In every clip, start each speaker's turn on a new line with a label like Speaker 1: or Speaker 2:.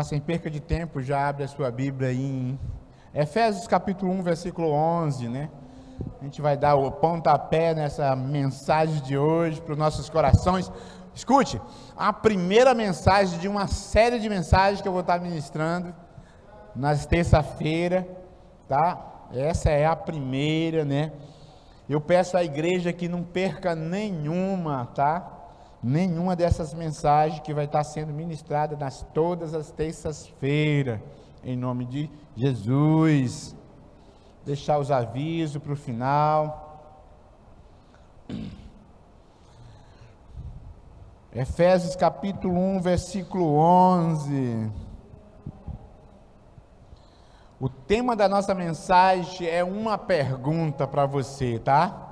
Speaker 1: Já sem perca de tempo, já abre a sua Bíblia aí em Efésios capítulo 1, versículo 11, né? A gente vai dar o pontapé nessa mensagem de hoje para os nossos corações. Escute, a primeira mensagem de uma série de mensagens que eu vou estar ministrando nas terça-feira, tá? Essa é a primeira, né? Eu peço à igreja que não perca nenhuma, tá? Nenhuma dessas mensagens que vai estar sendo ministrada todas as terças-feiras, em nome de Jesus. Deixar os avisos para o final. Efésios capítulo 1, versículo 11. O tema da nossa mensagem é uma pergunta para você, tá?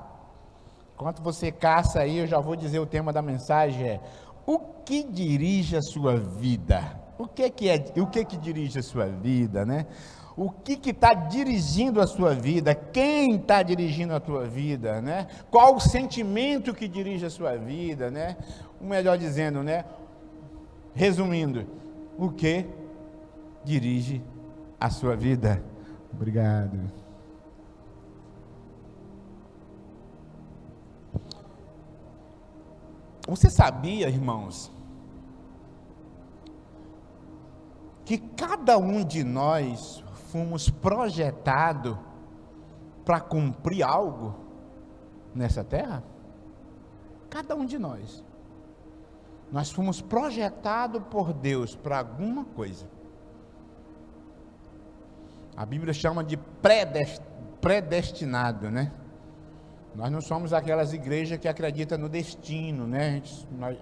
Speaker 1: Enquanto você caça aí, eu já vou dizer o tema da mensagem é: o que dirige a sua vida? O que dirige a sua vida, né? O que está dirigindo a sua vida? Quem está dirigindo a tua vida, né? Qual o sentimento que dirige a sua vida, né? Ou melhor dizendo, né? Resumindo, o que dirige a sua vida? Obrigado. Você sabia, irmãos, que cada um de nós fomos projetados para cumprir algo nessa terra? Cada um de nós. Nós fomos projetados por Deus para alguma coisa. A Bíblia chama de predestinado, né? Nós não somos aquelas igrejas que acreditam no destino, né?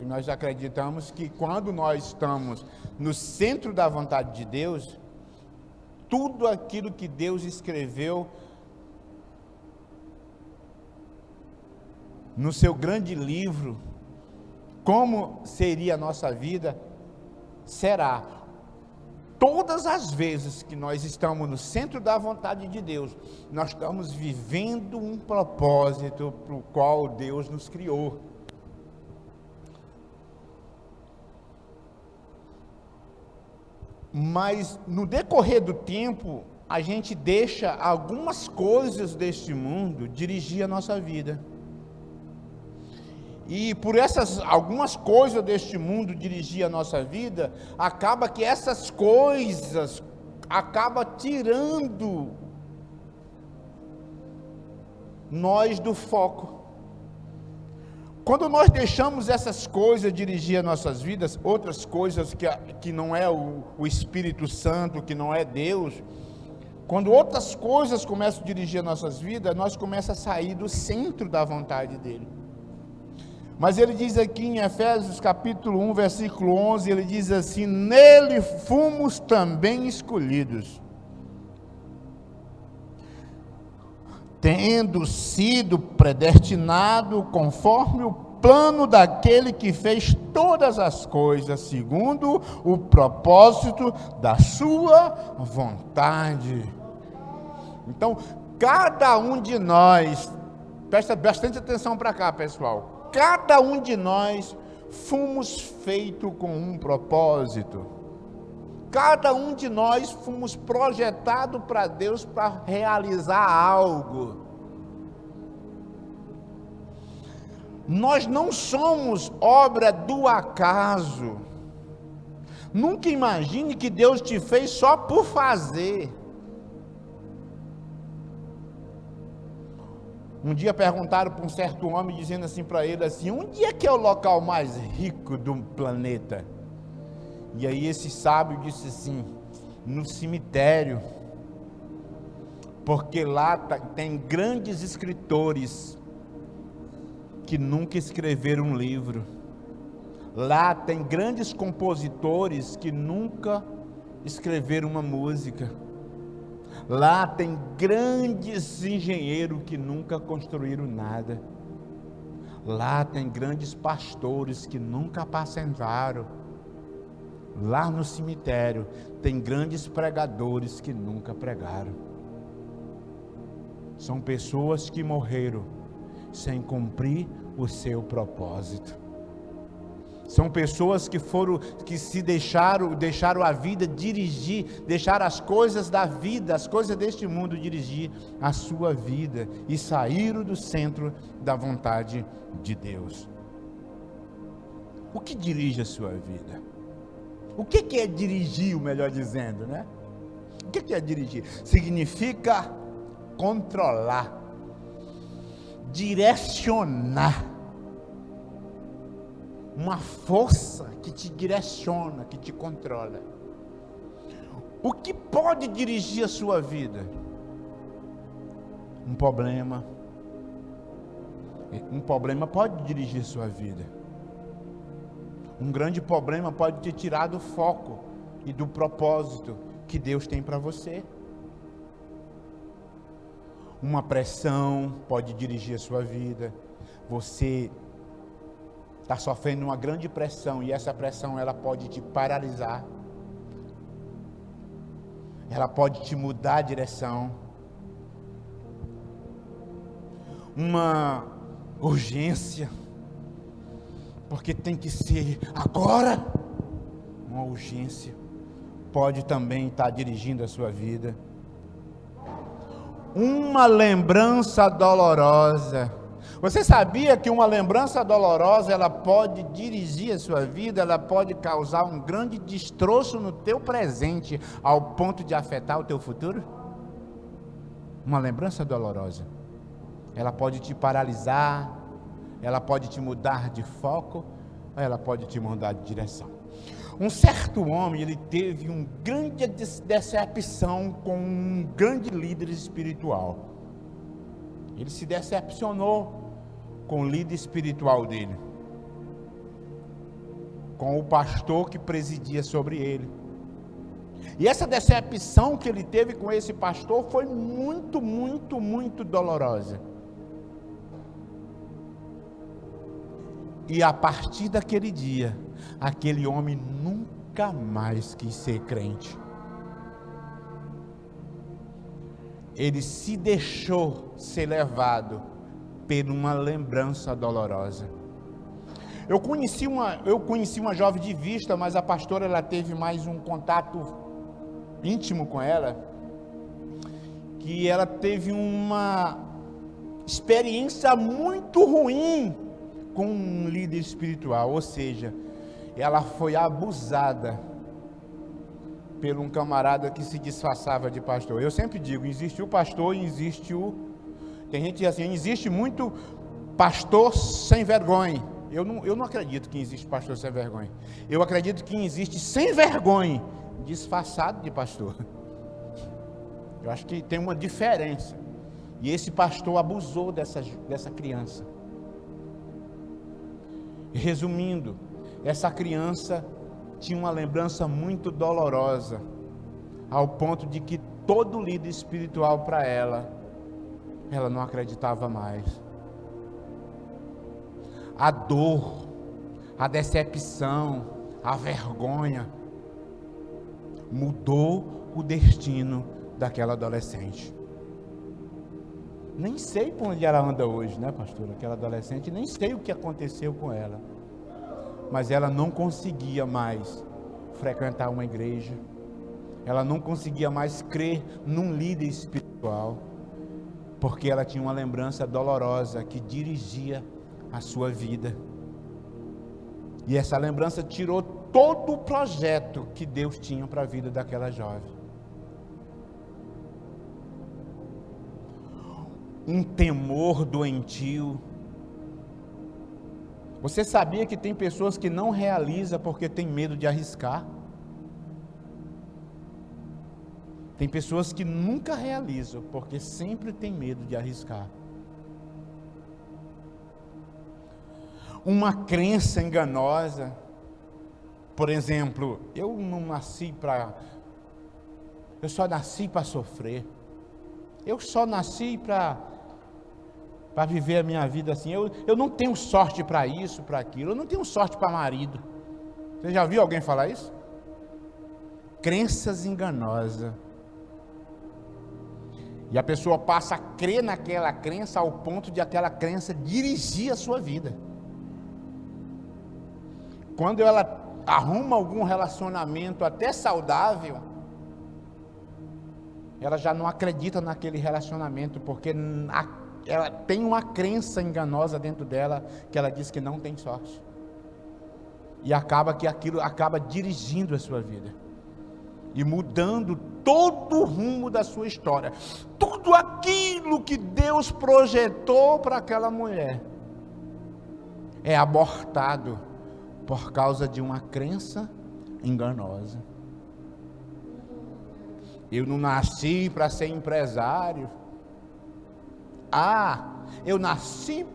Speaker 1: Nós acreditamos que quando nós estamos no centro da vontade de Deus, tudo aquilo que Deus escreveu no seu grande livro, como seria a nossa vida, será. Todas as vezes que nós estamos no centro da vontade de Deus, nós estamos vivendo um propósito para o qual Deus nos criou. Mas no decorrer do tempo, a gente deixa algumas coisas deste mundo dirigir a nossa vida. E por essas algumas coisas deste mundo dirigir a nossa vida, acaba que essas coisas acabam tirando nós do foco. Quando nós deixamos essas coisas dirigir as nossas vidas, outras coisas que não é o Espírito Santo, que não é Deus, quando outras coisas começam a dirigir as nossas vidas, nós começamos a sair do centro da vontade dele. Mas ele diz aqui em Efésios capítulo 1, versículo 11, ele diz assim: nele fomos também escolhidos, tendo sido predestinado conforme o plano daquele que fez todas as coisas, segundo o propósito da sua vontade. Então, cada um de nós, presta bastante atenção para cá, pessoal. Cada um de nós fomos feitos com um propósito. Cada um de nós fomos projetados para Deus para realizar algo. Nós não somos obra do acaso. Nunca imagine que Deus te fez só por fazer. Um dia perguntaram para um certo homem, dizendo assim para ele assim: onde é que é o local mais rico do planeta? E aí esse sábio disse assim: no cemitério, porque lá tem grandes escritores que nunca escreveram um livro. Lá tem grandes compositores que nunca escreveram uma música. Lá tem grandes engenheiros que nunca construíram nada. Lá tem grandes pastores que nunca apacentaram. Lá no cemitério tem grandes pregadores que nunca pregaram. São pessoas que morreram sem cumprir o seu propósito. São pessoas que se deixaram a vida dirigir, deixaram as coisas da vida, as coisas deste mundo dirigir a sua vida e saíram do centro da vontade de Deus. O que dirige a sua vida? O que é dirigir, melhor dizendo, né? O que é dirigir? Significa controlar, direcionar. Uma força que te direciona, que te controla. O que pode dirigir a sua vida? Um problema. Um problema pode dirigir a sua vida. Um grande problema pode te tirar do foco e do propósito que Deus tem para você. Uma pressão pode dirigir a sua vida. Você está sofrendo uma grande pressão e essa pressão ela pode te paralisar. Ela pode te mudar a direção. Uma urgência, porque tem que ser agora. Uma urgência pode também estar dirigindo a sua vida. Uma lembrança dolorosa. Você sabia que uma lembrança dolorosa, ela pode dirigir a sua vida, ela pode causar um grande destroço no teu presente, ao ponto de afetar o teu futuro? Uma lembrança dolorosa, ela pode te paralisar, ela pode te mudar de foco, ela pode te mudar de direção. Um certo homem, ele teve uma grande decepção com um grande líder espiritual. Ele se decepcionou com o líder espiritual dele, com o pastor que presidia sobre ele. E essa decepção que ele teve com esse pastor foi muito, muito, muito dolorosa. E a partir daquele dia, aquele homem nunca mais quis ser crente. Ele se deixou ser levado por uma lembrança dolorosa. Eu conheci uma jovem de vista, mas a pastora ela teve mais um contato íntimo com ela, que ela teve uma experiência muito ruim com um líder espiritual, ou seja, ela foi abusada por um camarada que se disfarçava de pastor. Eu sempre digo, existe o pastor e existe tem gente assim, existe muito pastor sem vergonha. Eu não acredito que existe pastor sem vergonha. Eu acredito que existe sem vergonha, disfarçado de pastor. Eu acho que tem uma diferença. E esse pastor abusou dessa criança. Resumindo, essa criança tinha uma lembrança muito dolorosa, ao ponto de que todo líder espiritual para ela não acreditava mais. A dor, a decepção, a vergonha mudou o destino daquela adolescente. Nem sei por onde ela anda hoje, né, pastora? Aquela adolescente, nem sei o que aconteceu com ela. Mas ela não conseguia mais frequentar uma igreja. Ela não conseguia mais crer num líder espiritual. Porque ela tinha uma lembrança dolorosa que dirigia a sua vida. E essa lembrança tirou todo o projeto que Deus tinha para a vida daquela jovem. Um temor doentio. Você sabia que tem pessoas que não realizam porque tem medo de arriscar? Tem pessoas que nunca realizam porque sempre tem medo de arriscar. Uma crença enganosa. Por exemplo, eu só nasci para sofrer. Eu só nasci para viver a minha vida assim. Eu não tenho sorte para isso, para aquilo. Eu não tenho sorte para marido. Você já viu alguém falar isso? Crenças enganosas. E a pessoa passa a crer naquela crença ao ponto de aquela crença dirigir a sua vida. quando ela arruma algum relacionamento até saudável, ela já não acredita naquele relacionamento, porque ela tem uma crença enganosa dentro dela, que ela diz que não tem sorte. E acaba que aquilo acaba dirigindo a sua vida e mudando todo o rumo da sua história. Tudo aquilo que Deus projetou para aquela mulher é abortado por causa de uma crença enganosa. Eu não nasci para ser empresário. Eu nasci.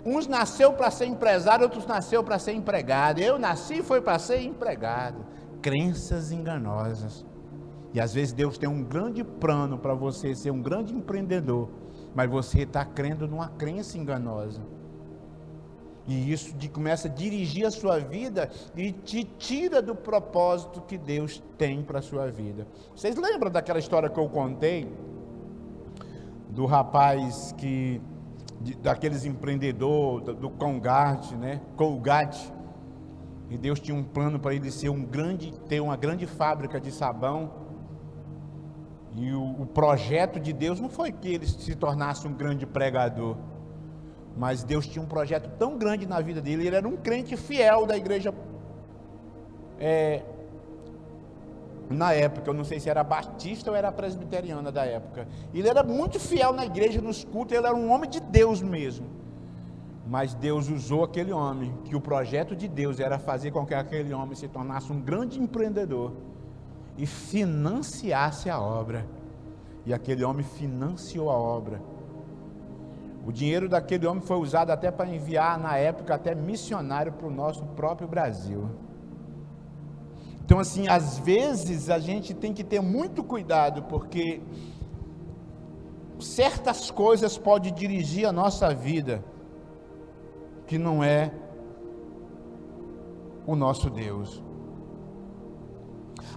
Speaker 1: Uns nasceu para ser empresário, outros nasceu para ser empregado. Eu nasci foi para ser empregado. Crenças enganosas. E às vezes Deus tem um grande plano para você ser um grande empreendedor, mas você está crendo numa crença enganosa. E isso começa a dirigir a sua vida e te tira do propósito que Deus tem para a sua vida. Vocês lembram daquela história que eu contei? Do rapaz daqueles empreendedores, do Colgate, né? Colgate. E Deus tinha um plano para ele ter uma grande fábrica de sabão. E o projeto de Deus não foi que ele se tornasse um grande pregador, mas Deus tinha um projeto tão grande na vida dele. Ele era um crente fiel da igreja, na época, eu não sei se era batista ou era presbiteriana da época. Ele era muito fiel na igreja, nos cultos, ele era um homem de Deus mesmo. Mas Deus usou aquele homem, que o projeto de Deus era fazer com que aquele homem se tornasse um grande empreendedor e financiasse a obra. E aquele homem financiou a obra. O dinheiro daquele homem foi usado até para enviar, na época, até missionário para o nosso próprio Brasil. Então, assim, às vezes a gente tem que ter muito cuidado, porque certas coisas podem dirigir a nossa vida, que não é o nosso Deus.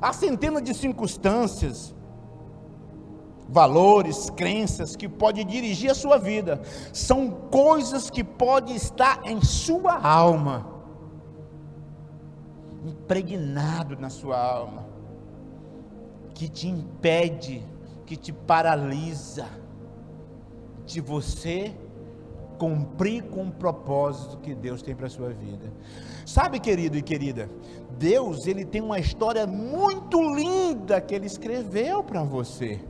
Speaker 1: Há centenas de circunstâncias, valores, crenças que podem dirigir a sua vida. São coisas que podem estar em sua alma, impregnado na sua alma, que te impede, que te paralisa de você cumprir com o propósito que Deus tem para a sua vida. Sabe, querido e querida, Deus, ele tem uma história muito linda que ele escreveu para você.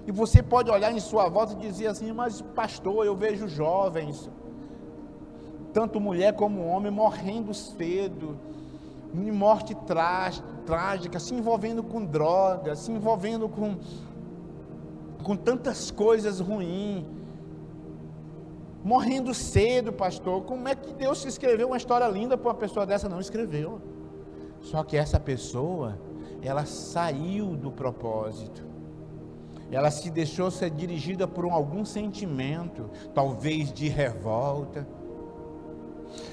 Speaker 1: E você pode olhar em sua volta e dizer assim: mas pastor, eu vejo jovens, tanto mulher como homem, morrendo cedo, em morte trágica, se envolvendo com drogas, se envolvendo com tantas coisas ruins, morrendo cedo, pastor. Como é que Deus escreveu uma história linda para uma pessoa dessa? Não escreveu. Só que essa pessoa, ela saiu do propósito. Ela se deixou ser dirigida por algum sentimento, talvez de revolta.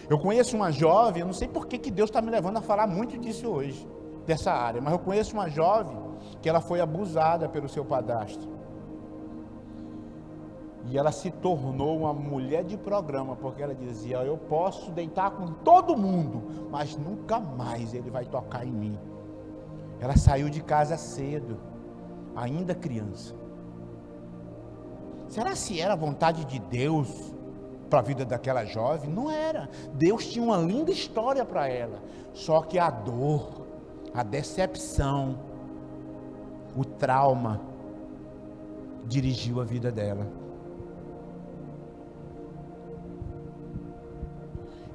Speaker 1: Eu conheço uma jovem, eu não sei por que Deus está me levando a falar muito disso hoje, dessa área, mas eu conheço uma jovem que ela foi abusada pelo seu padrasto. E ela se tornou uma mulher de programa, porque ela dizia: eu posso deitar com todo mundo, mas nunca mais ele vai tocar em mim. Ela saiu de casa cedo, ainda criança. Será se era a vontade de Deus para a vida daquela jovem? Não era. Deus tinha uma linda história para ela, só que a dor, a decepção, o trauma dirigiu a vida dela.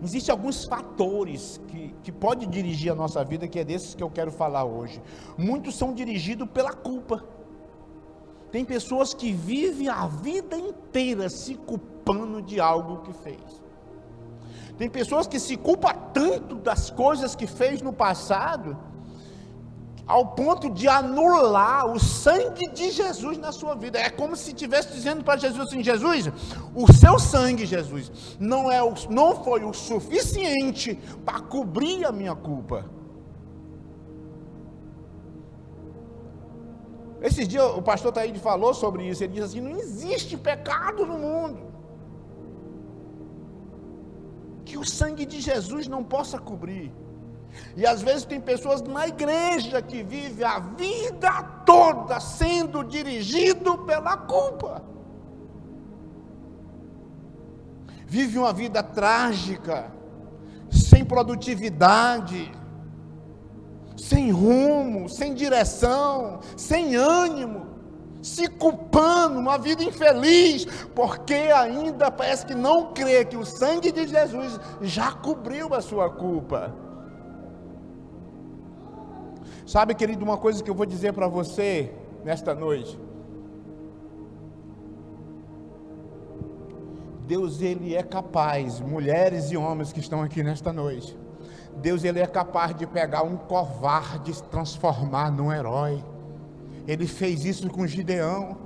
Speaker 1: Existem alguns fatores que podem dirigir a nossa vida, que é desses que eu quero falar hoje. Muitos são dirigidos pela culpa. Tem pessoas que vivem a vida inteira se culpando de algo que fez. Tem pessoas que se culpam tanto das coisas que fez no passado, ao ponto de anular o sangue de Jesus na sua vida. É como se estivesse dizendo para Jesus assim: Jesus, o seu sangue, Jesus, não foi o suficiente para cobrir a minha culpa. Esses dias o pastor Taíde falou sobre isso. Ele diz assim: não existe pecado no mundo que o sangue de Jesus não possa cobrir. E às vezes tem pessoas na igreja que vivem a vida toda sendo dirigido pela culpa. Vive uma vida trágica, sem produtividade, sem rumo, sem direção, sem ânimo, se culpando, uma vida infeliz, porque ainda parece que não crê que o sangue de Jesus já cobriu a sua culpa. Sabe, querido, uma coisa que eu vou dizer para você nesta noite. Deus, Ele é capaz, mulheres e homens que estão aqui nesta noite, Deus, Ele é capaz de pegar um covarde e se transformar num herói. Ele fez isso com Gideão.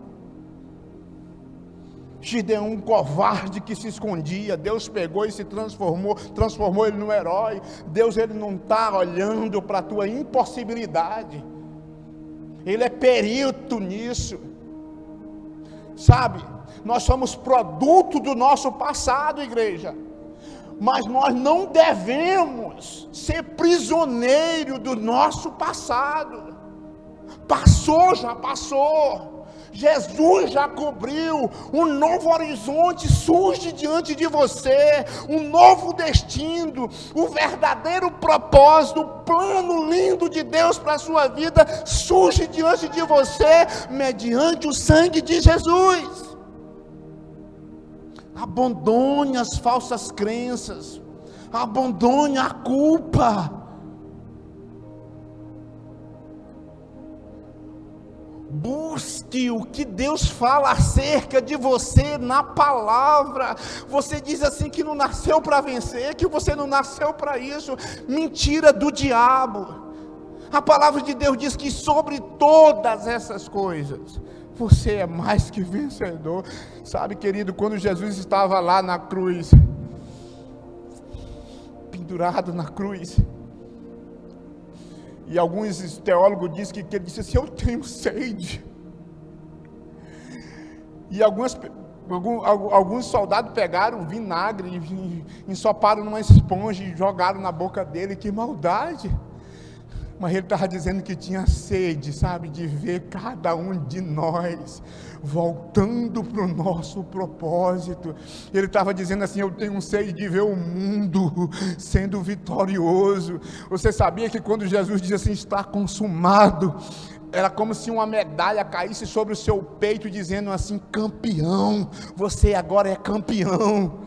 Speaker 1: Gideão, um covarde que se escondia, Deus pegou e se transformou ele num herói. Deus, Ele não está olhando para a tua impossibilidade, Ele é perito nisso, sabe? Nós somos produto do nosso passado, igreja, mas nós não devemos ser prisioneiro do nosso passado. Passou, já passou. Jesus já cobriu. Um novo horizonte surge diante de você, um novo destino, o verdadeiro propósito, o plano lindo de Deus para a sua vida surge diante de você mediante o sangue de Jesus. Abandone as falsas crenças, abandone a culpa. Busque o que Deus fala acerca de você na palavra. Você diz assim que não nasceu para vencer, que você não nasceu para isso. Mentira do diabo. A palavra de Deus diz que sobre todas essas coisas você é mais que vencedor. Sabe, querido, quando Jesus estava lá na cruz, pendurado na cruz, e alguns teólogos dizem que ele disse assim: eu tenho sede. E alguns soldados pegaram vinagre e ensoparam numa esponja e jogaram na boca dele. Que maldade! Mas ele estava dizendo que tinha sede, sabe, de ver cada um de nós voltando para o nosso propósito. Ele estava dizendo assim: eu tenho sede de ver o mundo sendo vitorioso. Você sabia que quando Jesus diz assim, está consumado, era como se uma medalha caísse sobre o seu peito, dizendo assim: campeão, você agora é campeão.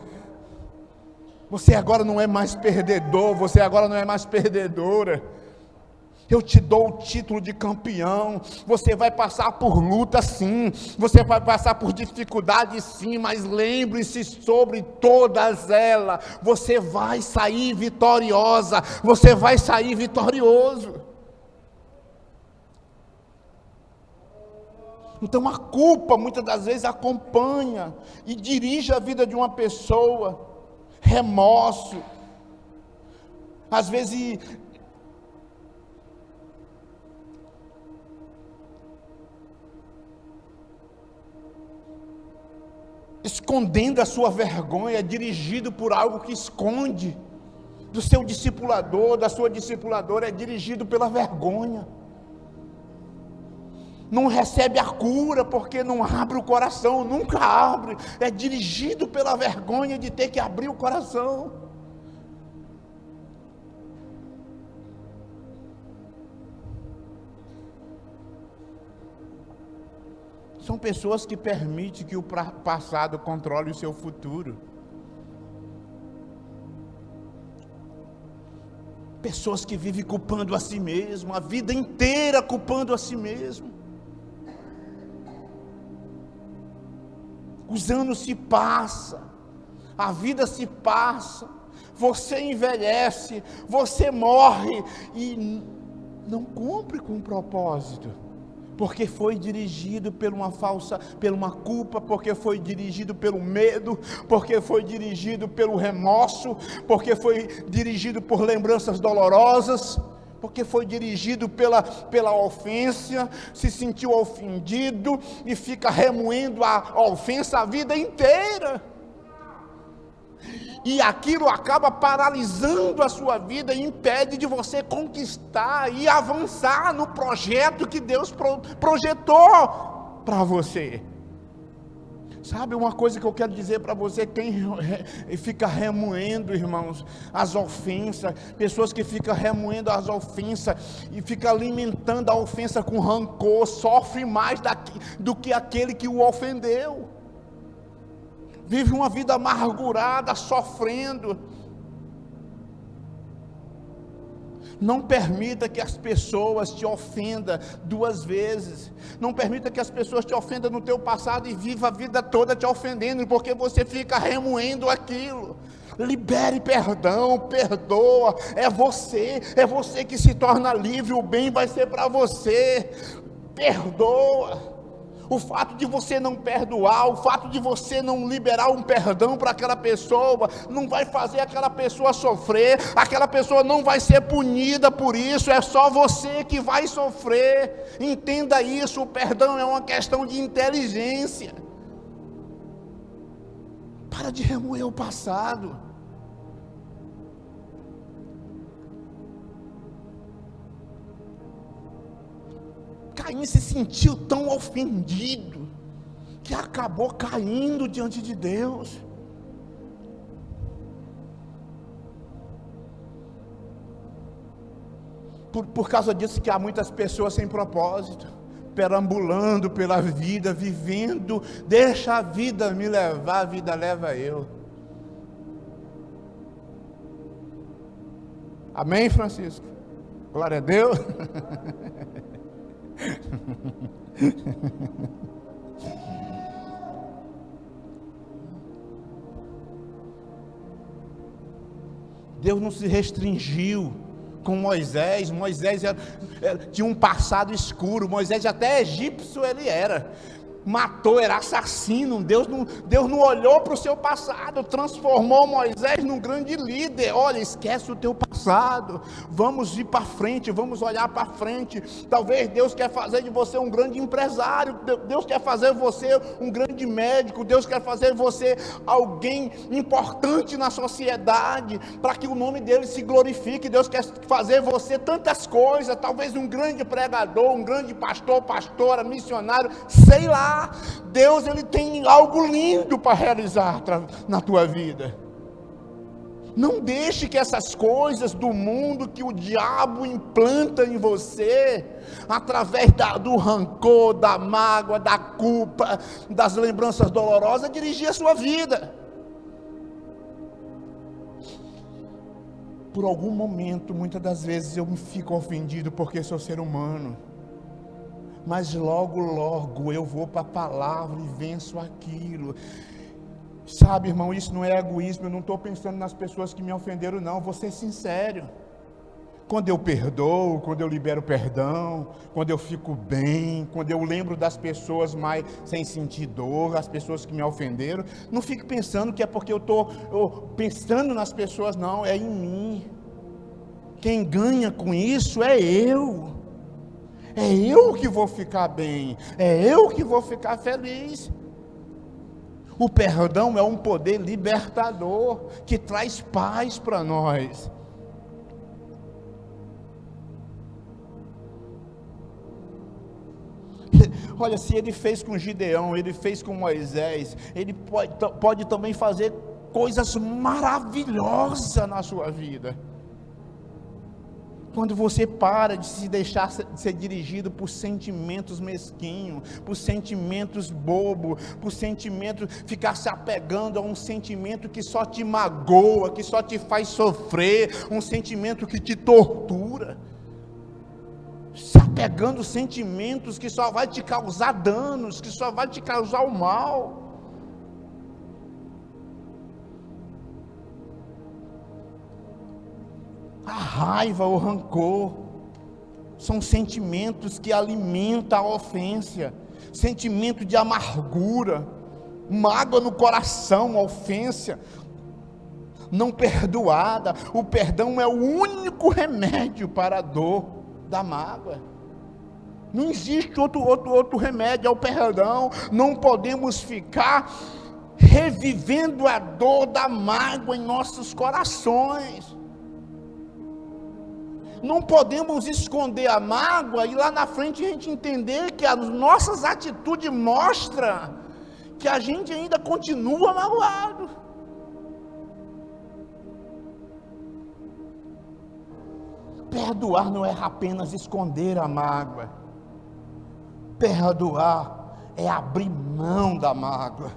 Speaker 1: Você agora não é mais perdedor, você agora não é mais perdedora. Eu te dou o título de campeão. Você vai passar por luta sim, você vai passar por dificuldade sim, mas lembre-se, sobre todas elas, você vai sair vitoriosa, você vai sair vitorioso. Então a culpa muitas das vezes acompanha e dirige a vida de uma pessoa. Remorso, às vezes escondendo a sua vergonha, dirigido por algo que esconde, do seu discipulador, da sua discipuladora, é dirigido pela vergonha. Não recebe a cura porque não abre o coração, nunca abre, é dirigido pela vergonha de ter que abrir o coração. São pessoas que permitem que o passado controle o seu futuro. Pessoas que vivem culpando a si mesmo, a vida inteira culpando a si mesmo. Os anos se passam, a vida se passa, você envelhece, você morre e não cumpre com o propósito. Porque foi dirigido por uma culpa, porque foi dirigido pelo medo, porque foi dirigido pelo remorso, porque foi dirigido por lembranças dolorosas, porque foi dirigido pela ofensa, se sentiu ofendido e fica remoendo a ofensa a vida inteira. e aquilo acaba paralisando a sua vida e impede de você conquistar e avançar no projeto que Deus projetou para você. Sabe uma coisa que eu quero dizer para você: quem fica remoendo, irmãos, as ofensas, pessoas que ficam remoendo as ofensas e ficam alimentando a ofensa com rancor, sofre mais do que aquele que o ofendeu. Vive uma vida amargurada, sofrendo. Não permita que as pessoas te ofendam duas vezes. Não permita que as pessoas te ofendam no teu passado e viva a vida toda te ofendendo, porque você fica remoendo aquilo. Libere perdão, perdoa. É você que se torna livre, o bem vai ser para você. Perdoa. O fato de você não perdoar, o fato de você não liberar um perdão para aquela pessoa, não vai fazer aquela pessoa sofrer, aquela pessoa não vai ser punida por isso, é só você que vai sofrer. Entenda isso, o perdão é uma questão de inteligência. Para de remoer o passado. Caim se sentiu tão ofendido que acabou caindo diante de Deus. Por causa disso que há muitas pessoas sem propósito, perambulando pela vida, vivendo, deixa a vida me levar, a vida leva eu. Amém, Francisco? Glória a Deus. Deus não se restringiu com Moisés. Moisés tinha um passado escuro. Moisés até egípcio ele era, matou, era assassino. Deus não olhou para o seu passado, transformou Moisés num grande líder. Olha, esquece o teu passado, vamos ir para frente, vamos olhar para frente. Talvez Deus quer fazer de você um grande empresário, Deus quer fazer você um grande médico, Deus quer fazer você alguém importante na sociedade, para que o nome dele se glorifique. Deus quer fazer você tantas coisas, talvez um grande pregador, um grande pastor, pastora, missionário, sei lá. Deus, ele tem algo lindo para realizar na tua vida. Não deixe que essas coisas do mundo que o diabo implanta em você, através do rancor, da mágoa, da culpa, das lembranças dolorosas, dirigir a sua vida. Por algum momento, muitas das vezes eu me fico ofendido porque sou ser humano. Mas logo eu vou para a palavra e venço aquilo. Sabe, irmão, isso não é egoísmo. Eu não estou pensando nas pessoas que me ofenderam, não. Vou ser sincero. Quando eu perdoo, quando eu libero perdão, quando eu fico bem, quando eu lembro das pessoas mais sem sentir dor, as pessoas que me ofenderam, não fico pensando que é porque eu estou pensando nas pessoas, não, é em mim. Quem ganha com isso é eu. É eu que vou ficar bem, é eu que vou ficar feliz. O perdão é um poder libertador, que traz paz para nós. Olha, se ele fez com Gideão, ele fez com Moisés, ele pode também fazer coisas maravilhosas na sua vida. Quando você para de se deixar ser dirigido por sentimentos mesquinhos, por sentimentos bobos, por sentimentos, ficar se apegando a um sentimento que só te magoa, que só te faz sofrer, um sentimento que te tortura, se apegando a sentimentos que só vai te causar danos, que só vai te causar o mal. A raiva, o rancor, são sentimentos que alimentam a ofensa, sentimento de amargura, mágoa no coração, a ofensa não perdoada. O perdão é o único remédio para a dor da mágoa. Não existe outro remédio, é o perdão. Não podemos ficar revivendo a dor da mágoa em nossos corações. Não podemos esconder a mágoa e lá na frente a gente entender que as nossas atitudes mostram que a gente ainda continua magoado. Perdoar não é apenas esconder a mágoa. Perdoar é abrir mão da mágoa.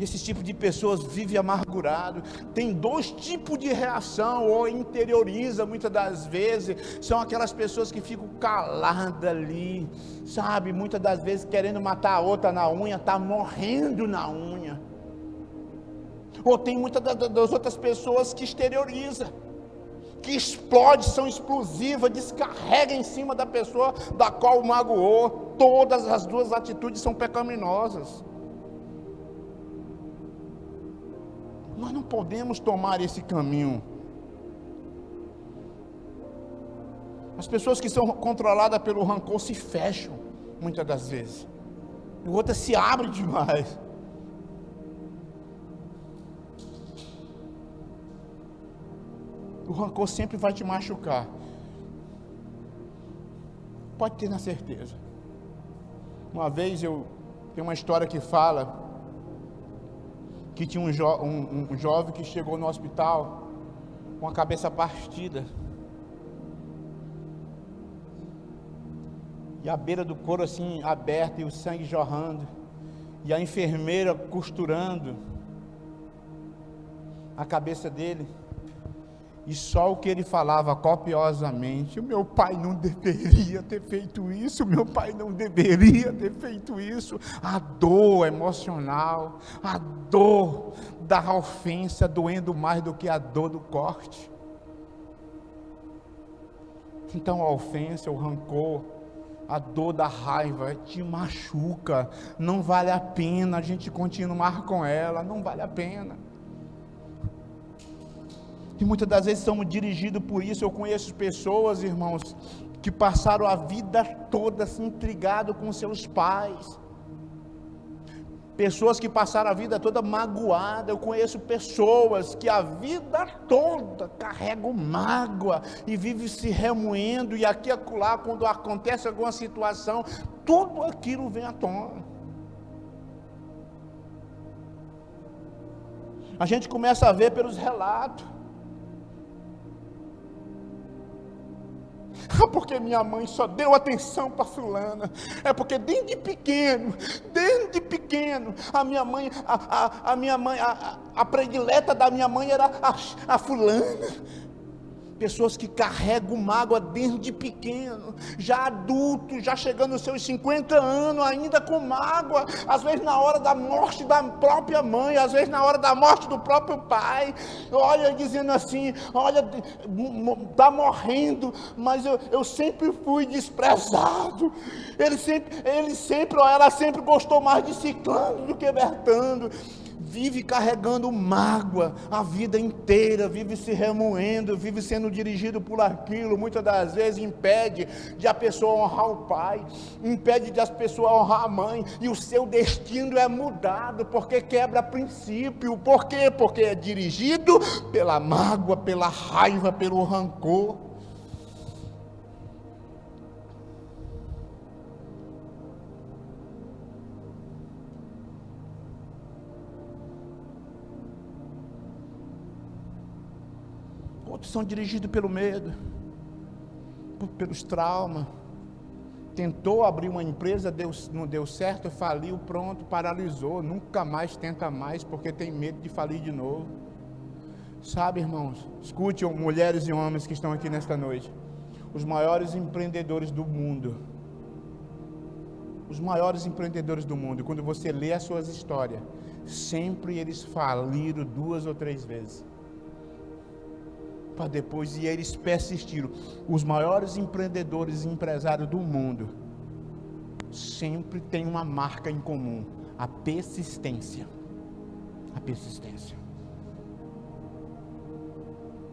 Speaker 1: Esse tipo de pessoas vive amargurado, tem dois tipos de reação, ou interioriza muitas das vezes, são aquelas pessoas que ficam caladas ali, sabe, muitas das vezes querendo matar a outra na unha, está morrendo na unha. Ou tem muitas das outras pessoas que exterioriza, que explode, são explosivas, descarrega em cima da pessoa da qual magoou. Todas as duas atitudes são pecaminosas. Nós não podemos tomar esse caminho. As pessoas que são controladas pelo rancor se fecham, muitas das vezes, e outras se abrem demais. O rancor sempre vai te machucar, pode ter na certeza. Uma vez tem uma história que fala que tinha um jovem que chegou no hospital com a cabeça partida e a beira do couro assim aberta e o sangue jorrando, e a enfermeira costurando a cabeça dele, e só o que ele falava copiosamente: o meu pai não deveria ter feito isso, o meu pai não deveria ter feito isso. A dor emocional, a dor da ofensa doendo mais do que a dor do corte. Então a ofensa, o rancor, a dor da raiva te machuca, não vale a pena a gente continuar com ela, não vale a pena. E muitas das vezes somos dirigidos por isso. Eu conheço pessoas, irmãos, que passaram a vida toda se intrigado com seus pais. Pessoas que passaram a vida toda magoada. Eu conheço pessoas que a vida toda carregam mágoa e vivem se remoendo, e aqui e acolá, quando acontece alguma situação, tudo aquilo vem à tona. A gente começa a ver pelos relatos. Porque minha mãe só deu atenção para fulana. É porque desde pequeno, a minha mãe, a predileta da minha mãe era a fulana. Pessoas que carregam mágoa desde pequeno, já adulto, já chegando aos seus 50 anos, ainda com mágoa, às vezes na hora da morte da própria mãe, às vezes na hora da morte do próprio pai, olha, dizendo assim: olha, está morrendo, mas eu sempre fui desprezado, ele sempre, ou ela sempre gostou mais de Ciclano do que Bertando. Vive carregando mágoa a vida inteira, vive se remoendo, vive sendo dirigido por aquilo. Muitas das vezes impede de a pessoa honrar o pai, impede de as pessoas honrar a mãe, e o seu destino é mudado, porque quebra princípio. Por quê? Porque é dirigido pela mágoa, pela raiva, pelo rancor. Outros são dirigidos pelo medo, pelos traumas. Tentou abrir uma empresa, não deu certo, faliu, pronto, paralisou, nunca mais tenta mais, porque tem medo de falir de novo. Sabe, irmãos, escute, mulheres e homens que estão aqui nesta noite, os maiores empreendedores do mundo, quando você lê as suas histórias, sempre eles faliram 2 ou 3 vezes. Para depois, e eles persistiram. Os maiores empreendedores e empresários do mundo sempre têm uma marca em comum: a persistência.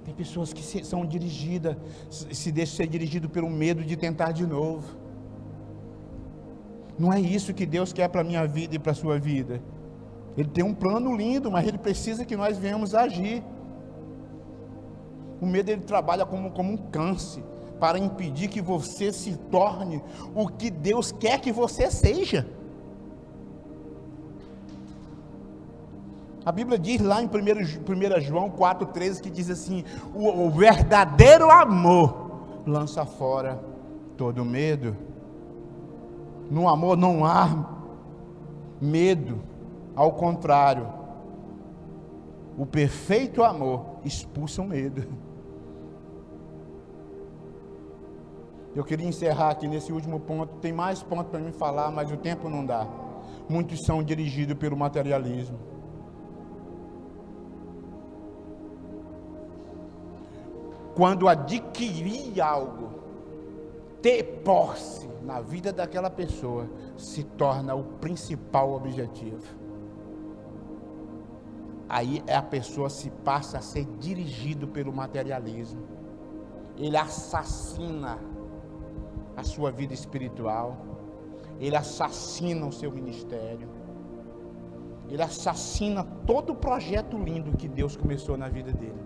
Speaker 1: Tem pessoas que são dirigidas, se deixam ser dirigido pelo medo de tentar de novo. Não é isso que Deus quer para a minha vida e para a sua vida. Ele tem um plano lindo, mas Ele precisa que nós venhamos agir. O medo, ele trabalha como um câncer, para impedir que você se torne o que Deus quer que você seja. A Bíblia diz lá em 1 João 4,13, que diz assim: o verdadeiro amor lança fora todo medo. No amor não há medo, ao contrário, o perfeito amor expulsa o medo. Eu queria encerrar aqui nesse último ponto. Tem mais pontos para mim falar, mas o tempo não dá. Muitos são dirigidos pelo materialismo. Quando adquirir algo, ter posse na vida daquela pessoa, se torna o principal objetivo. Aí a pessoa se passa a ser dirigido pelo materialismo. Ele assassina a sua vida espiritual, ele assassina o seu ministério, ele assassina todo o projeto lindo que Deus começou na vida dele,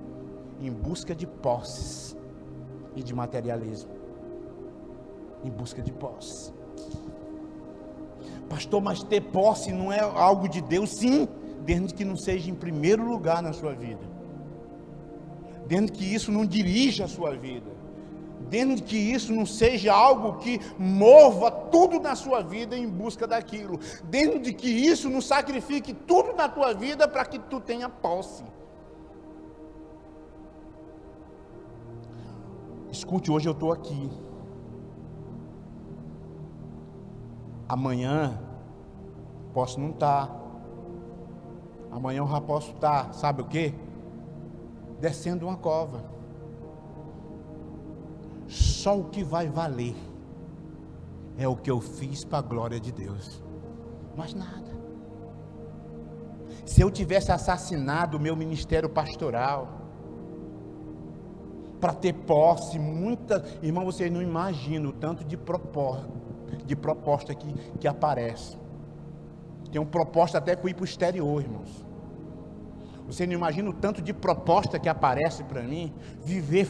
Speaker 1: em busca de posses e de materialismo. Em busca de posse. Pastor, mas ter posse não é algo de Deus? Sim, desde que não seja em primeiro lugar na sua vida, desde que isso não dirija a sua vida, desde que isso não seja algo que mova tudo na sua vida em busca daquilo, desde que isso não sacrifique tudo na tua vida para que tu tenha posse. Escute, hoje eu estou aqui, amanhã posso não estar, amanhã eu já posso estar, sabe o que? Descendo uma cova. Só o que vai valer é o que eu fiz para a glória de Deus, mais nada. Se eu tivesse assassinado o meu ministério pastoral para ter posse, irmão, vocês não imaginam o tanto de proposta que aparece. Tem uma proposta até para ir para o exterior, irmãos. Você não imagina o tanto de proposta que aparece para mim, viver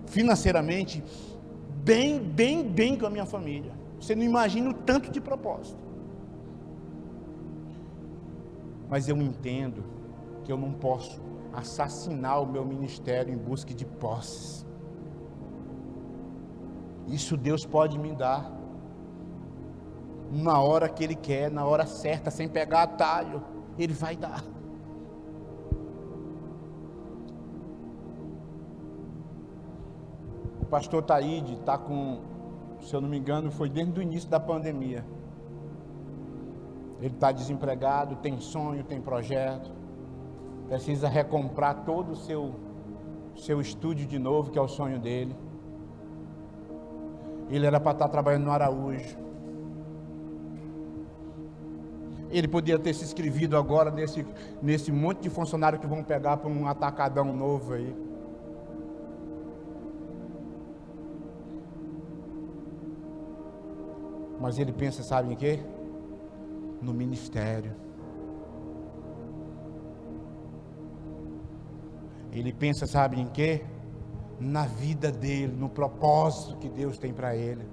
Speaker 1: financeiramente bem com a minha família. Você não imagina o tanto de proposta. Mas eu entendo que eu não posso assassinar o meu ministério em busca de posses. Isso Deus pode me dar na hora que Ele quer, na hora certa, sem pegar atalho, Ele vai dar. O pastor Taíde está com, se eu não me engano, foi desde o início da pandemia. Ele está desempregado, tem sonho, tem projeto, precisa recomprar todo o seu estúdio de novo, que é o sonho dele. Ele era para estar trabalhando no Araújo. Ele podia ter se inscrevido agora nesse monte de funcionário que vão pegar para um atacadão novo aí. Mas ele pensa, sabe em quê? No ministério. Ele pensa, sabe em quê? Na vida dele, no propósito que Deus tem para ele.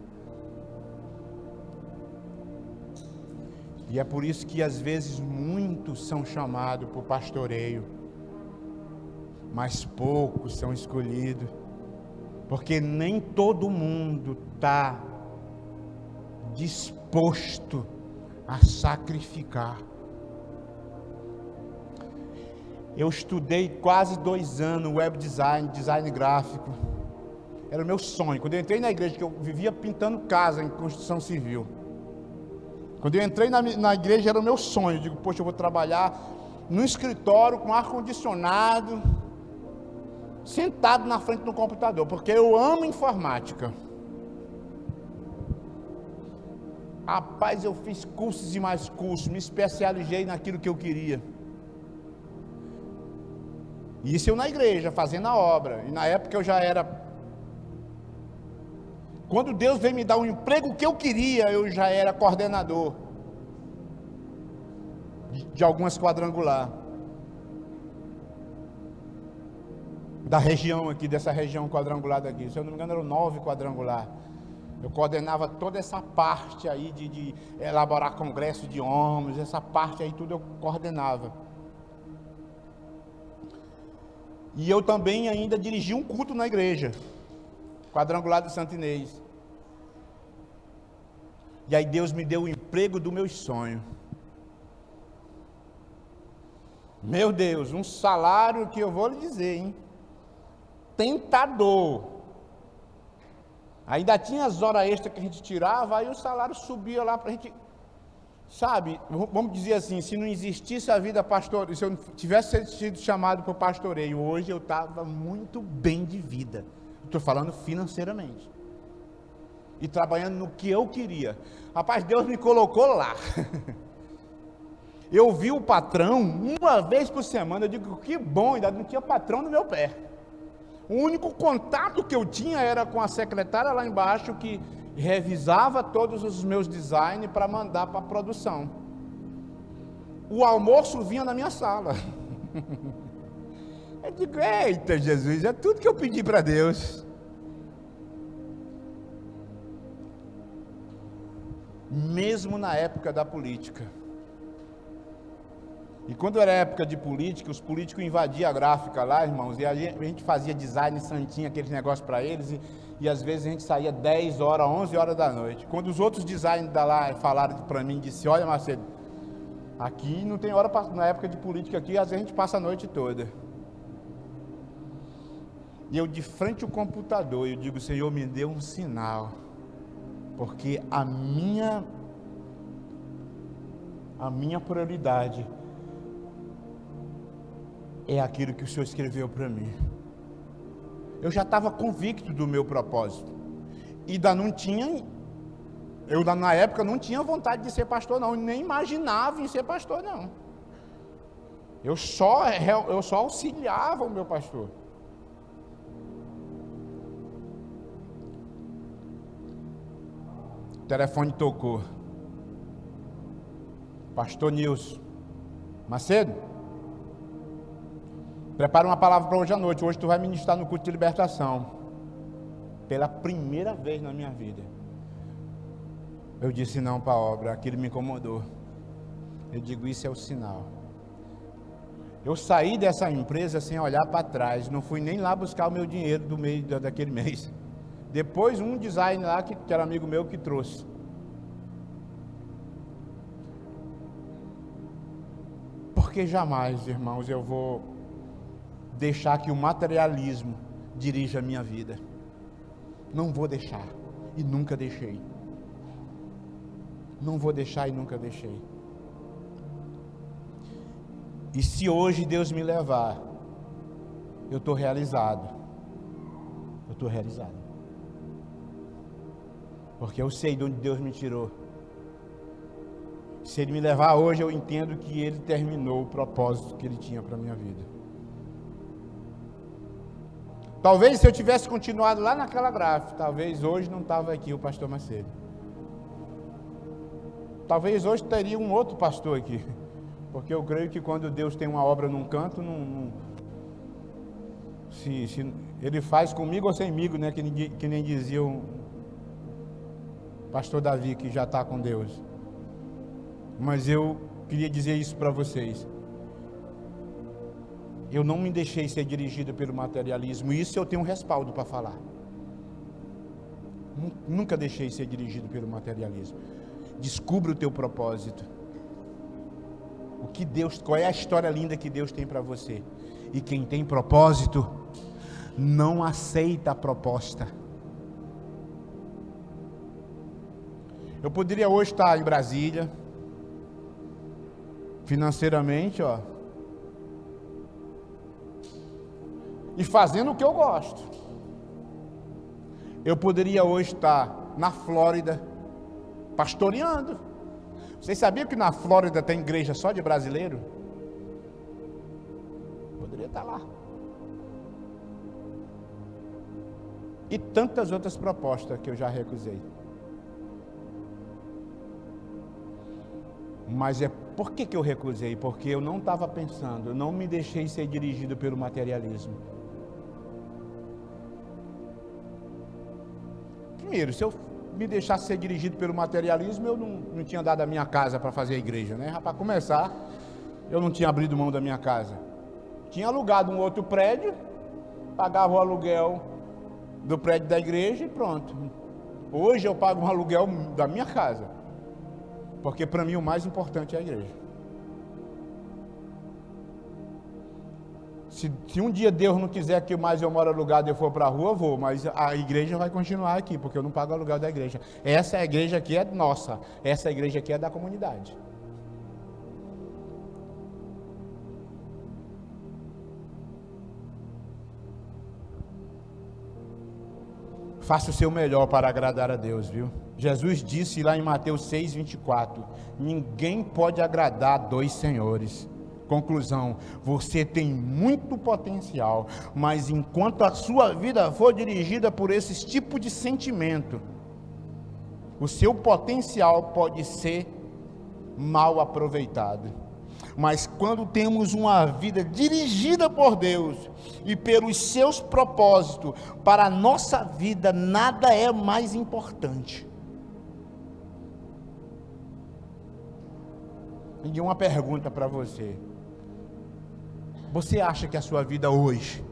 Speaker 1: E é por isso que às vezes muitos são chamados para o pastoreio, mas poucos são escolhidos, porque nem todo mundo está disposto a sacrificar. Eu estudei quase 2 anos web design, design gráfico. Era o meu sonho. Quando eu entrei na igreja, que eu vivia pintando casa em construção civil. Quando eu entrei na igreja, era o meu sonho. Eu digo, poxa, eu vou trabalhar num escritório com ar-condicionado, sentado na frente do computador, porque eu amo informática. Rapaz, eu fiz cursos e mais cursos, me especializei naquilo que eu queria. Isso eu na igreja, fazendo a obra. E na época eu já era Quando Deus veio me dar um emprego que eu queria, eu já era coordenador de algumas quadrangular da região aqui, dessa região quadrangular daqui. Se eu não me engano, eram 9 quadrangular. Eu coordenava toda essa parte aí de elaborar congresso de homens, essa parte aí tudo eu coordenava. E eu também ainda dirigi um culto na igreja, quadrangular de Santo Inês. E aí Deus me deu o emprego dos meus sonhos. Meu Deus, um salário que eu vou lhe dizer, hein? Tentador. Ainda tinha as horas extras que a gente tirava, aí o salário subia lá para a gente, sabe, vamos dizer assim, se não existisse a vida pastoreio, se eu não tivesse sido chamado para o pastoreio, hoje eu estava muito bem de vida. Estou falando financeiramente. E trabalhando no que eu queria. Rapaz, Deus me colocou lá. Eu vi o patrão uma vez por semana, eu digo, que bom, ainda não tinha patrão no meu pé. O único contato que eu tinha era com a secretária lá embaixo, que revisava todos os meus designs para mandar para a produção. O almoço vinha na minha sala. Eu digo, eita Jesus, é tudo que eu pedi para Deus. Mesmo na época da política. E quando era época de política, os políticos invadiam a gráfica lá, irmãos, e a gente fazia design santinho, aqueles negócios para eles, e às vezes a gente saía 10 horas, 11 horas da noite. Quando os outros designers da lá falaram para mim, disse, olha Macedo, aqui não tem hora, na época de política aqui, às vezes a gente passa a noite toda. E eu de frente ao computador, eu digo, Senhor, me deu um sinal, porque a minha prioridade é aquilo que o Senhor escreveu para mim. Eu já estava convicto do meu propósito. E ainda não tinha, eu na época não tinha vontade de ser pastor não, nem imaginava em ser pastor não. Eu só auxiliava o meu pastor. O telefone tocou. Pastor Nilson Macedo, prepara uma palavra para hoje à noite. Hoje tu vai ministrar no culto de libertação. Pela primeira vez na minha vida. Eu disse não para a obra, aquilo me incomodou. Eu digo, isso é o sinal. Eu saí dessa empresa sem olhar para trás. Não fui nem lá buscar o meu dinheiro do meio daquele mês. Depois um design lá, que era amigo meu, que trouxe. Porque jamais, irmãos, eu vou deixar que o materialismo dirija a minha vida. Não vou deixar, e nunca deixei. Não vou deixar e nunca deixei. E se hoje Deus me levar, eu estou realizado. Eu estou realizado. Porque eu sei de onde Deus me tirou. Se Ele me levar hoje, eu entendo que Ele terminou o propósito que Ele tinha para a minha vida. Talvez se eu tivesse continuado lá naquela gráfica, talvez hoje não estava aqui o pastor Macedo. Talvez hoje teria um outro pastor aqui. Porque eu creio que quando Deus tem uma obra num canto, se Ele faz comigo ou semigo, né? Que nem dizia o pastor Davi, que já está com Deus. Mas eu queria dizer isso para vocês. Eu não me deixei ser dirigido pelo materialismo. Isso eu tenho um respaldo para falar. Nunca deixei ser dirigido pelo materialismo. Descubra o teu propósito. Qual é a história linda que Deus tem para você? E quem tem propósito não aceita a proposta. Eu poderia hoje estar em Brasília, financeiramente, e fazendo o que eu gosto. Eu poderia hoje estar na Flórida, pastoreando. Vocês sabiam que na Flórida tem igreja só de brasileiro? Poderia estar lá. E tantas outras propostas que eu já recusei. Mas por que eu recusei? Porque eu não estava pensando, eu não me deixei ser dirigido pelo materialismo. Primeiro, se eu me deixasse ser dirigido pelo materialismo, eu não tinha dado a minha casa para fazer a igreja, né? Para começar, eu não tinha abrido mão da minha casa. Tinha alugado um outro prédio, pagava o aluguel do prédio da igreja e pronto. Hoje eu pago um aluguel da minha casa, porque para mim o mais importante é a igreja. Se um dia Deus não quiser que mais eu moro alugado e eu for para a rua, eu vou, mas a igreja vai continuar aqui, porque eu não pago o aluguel da igreja. Essa igreja aqui é nossa, essa igreja aqui é da comunidade. Faça o seu melhor para agradar a Deus, viu? Jesus disse lá em Mateus 6:24, ninguém pode agradar a dois senhores. Conclusão, você tem muito potencial, mas enquanto a sua vida for dirigida por esses tipos de sentimento, o seu potencial pode ser mal aproveitado. Mas quando temos uma vida dirigida por Deus e pelos seus propósitos, para a nossa vida nada é mais importante. E uma pergunta para você. Você acha que a sua vida hoje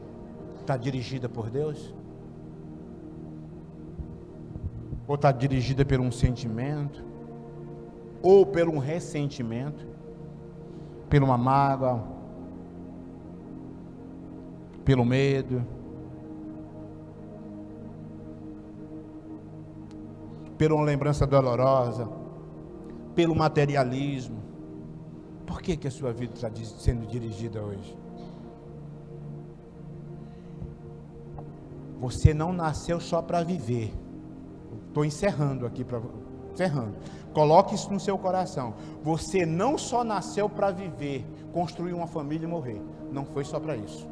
Speaker 1: está dirigida por Deus? Ou está dirigida por um sentimento? Ou por um ressentimento? Por uma mágoa? Pelo medo? Por uma lembrança dolorosa? Pelo materialismo? Por que a sua vida está sendo dirigida hoje? Você não nasceu só para viver. Estou encerrando aqui, encerrando. Coloque isso no seu coração. Você não só nasceu para viver, construir uma família e morrer. Não foi só para isso.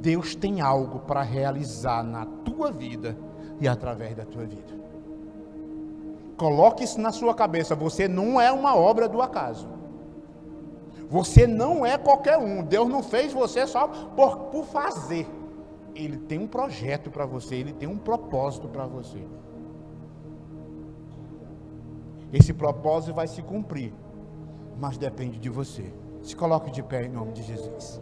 Speaker 1: Deus tem algo para realizar na tua vida e através da tua vida. Coloque isso na sua cabeça. Você não é uma obra do acaso. Você não é qualquer um. Deus não fez você só por fazer. Ele tem um projeto para você. Ele tem um propósito para você. Esse propósito vai se cumprir, mas depende de você. Se coloque de pé em nome de Jesus.